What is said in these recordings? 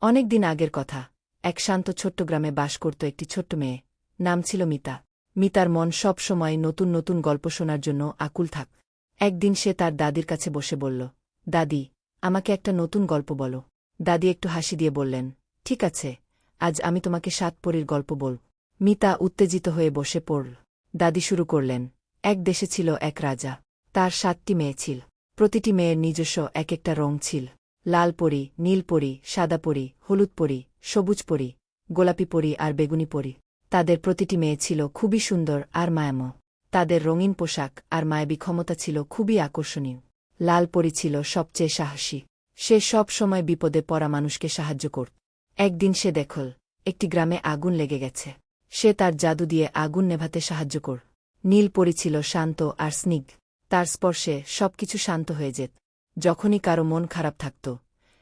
অনেক দিন আগের কথা। এক শান্ত ছোট্ট গ্রামে বাস করত একটি ছোট্ট মেয়ে। নাম ছিল মিতা। মিতার মন সব সময় নতুন নতুন গল্প শোনার জন্য আকুল থাক। একদিন সে তার দাদির কাছে বসে বলল, দাদি, আমাকে একটা নতুন গল্প বলো। দাদি একটু হাসি দিয়ে বললেন, ঠিক আছে, আজ আমি তোমাকে 7 পরীর গল্প বলব। মিতা উত্তেজিত হয়ে বসে পড়ল। দাদি শুরু করলেন, এক দেশে ছিল এক রাজা। তার 7টি মেয়ে ছিল। প্রতিটি মেয়ের নিজস্ব এক একটা রং ছিল। লাল পরী, নীল পরী, সাদা পরী, হলুদ পরী, সবুজ পরী, গোলাপি পরী আর বেগুনি পরী। তাদের প্রতিটি মেয়ে ছিল খুবই সুন্দর আর মায়াময়। তাদের রঙিন পোশাক আর মায়াবী ক্ষমতা ছিল খুবই আকর্ষণীয়। লাল পরী ছিল সবচেয়ে সাহসী। সে সব সময় বিপদে পড়া মানুষকে সাহায্য করত। একদিন সে দেখল, একটি গ্রামে আগুন লেগে গেছে। সে তার জাদু দিয়ে আগুন নেভাতে সাহায্য কর। নীল পরী ছিল শান্ত আর স্নিগ্ধ। তার স্পর্শে সবকিছু শান্ত হয়ে যেত। যখনই কারো মন খারাপ থাকত,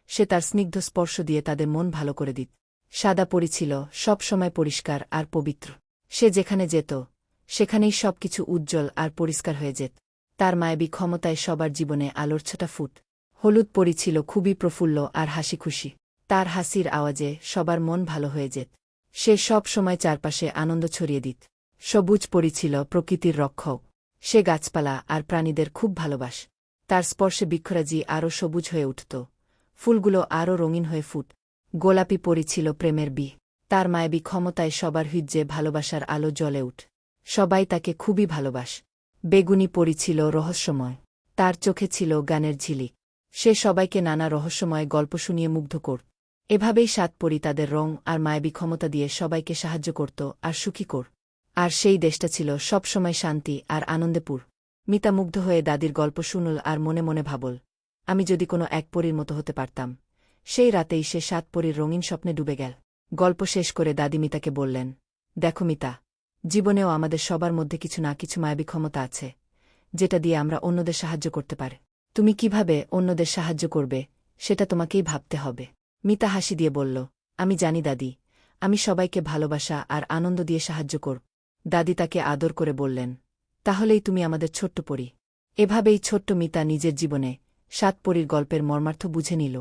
সে তার স্নিগ্ধ স্পর্শ দিয়ে তাদের মন ভালো করে দিত। সাদা পরী ছিল সব সময় পরিষ্কার আর পবিত্র। সে যেখানে যেত, সেখানেই সবকিছু উজ্জ্বল আর পরিষ্কার হয়ে যেত। তার মায়াবী ক্ষমতায় সবার জীবনে আলোর ছোটা ফুট। হলুদ পরী ছিল খুবই প্রফুল্ল আর হাসিখুশি। তার হাসির আওয়াজে সবার মন ভালো হয়ে যেত। সে সব সময় চারপাশে আনন্দ ছড়িয়ে দিত। সবুজ পরী ছিল প্রকৃতির রক্ষক। সে গাছপালা আর প্রাণীদের খুব ভালোবাস। তার স্পর্শে বৃক্ষরাজি আরও সবুজ হয়ে উঠত। ফুলগুলো আরও রঙিন হয়ে ফুট। গোলাপি পরী ছিল প্রেমের বি। তার মায়াবী ক্ষমতায় সবার হৃদয়ে ভালোবাসার আলো জ্বলে উঠ। সবাই তাকে খুবই ভালোবাস। বেগুনি পরী ছিল রহস্যময়। তার চোখে ছিল গানের ঝিলিক। সে সবাইকে নানা রহস্যময় গল্প শুনিয়ে মুগ্ধ করত। এভাবেই 7 পরী তাদের রং আর মায়াবী ক্ষমতা দিয়ে সবাইকে সাহায্য করত আর সুখী কর। আর সেই দেশটা ছিল সবসময় শান্তি আর আনন্দেপুর। মিতা মুগ্ধ হয়ে দাদির গল্প শুনল আর মনে মনে ভাবল, আমি যদি কোনো এক পরীর মতো হতে পারতাম। সেই রাতেই সে 7 পরীর রঙিন স্বপ্নে ডুবে গেল। গল্প শেষ করে দাদি মিতাকে বললেন, দেখো মিতা, জীবনেও আমাদের সবার মধ্যে কিছু না কিছু মায়াবী ক্ষমতা আছে, যেটা দিয়ে আমরা অন্যদের সাহায্য করতে পারি। তুমি কিভাবে অন্যদের সাহায্য করবে, সেটা তোমাকেই ভাবতে হবে। মিতা হাসি দিয়ে বলল, আমি জানি দাদি, আমি সবাইকে ভালোবাসা আর আনন্দ দিয়ে সাহায্য করব। দাদি তাকে আদর করে বললেন, তাহলেই তুমি আমাদের ছোট্ট পরী। এভাবেই ছোট্ট মিতা নিজের জীবনে 7 পরীর গল্পের মর্মার্থ বুঝে নিল।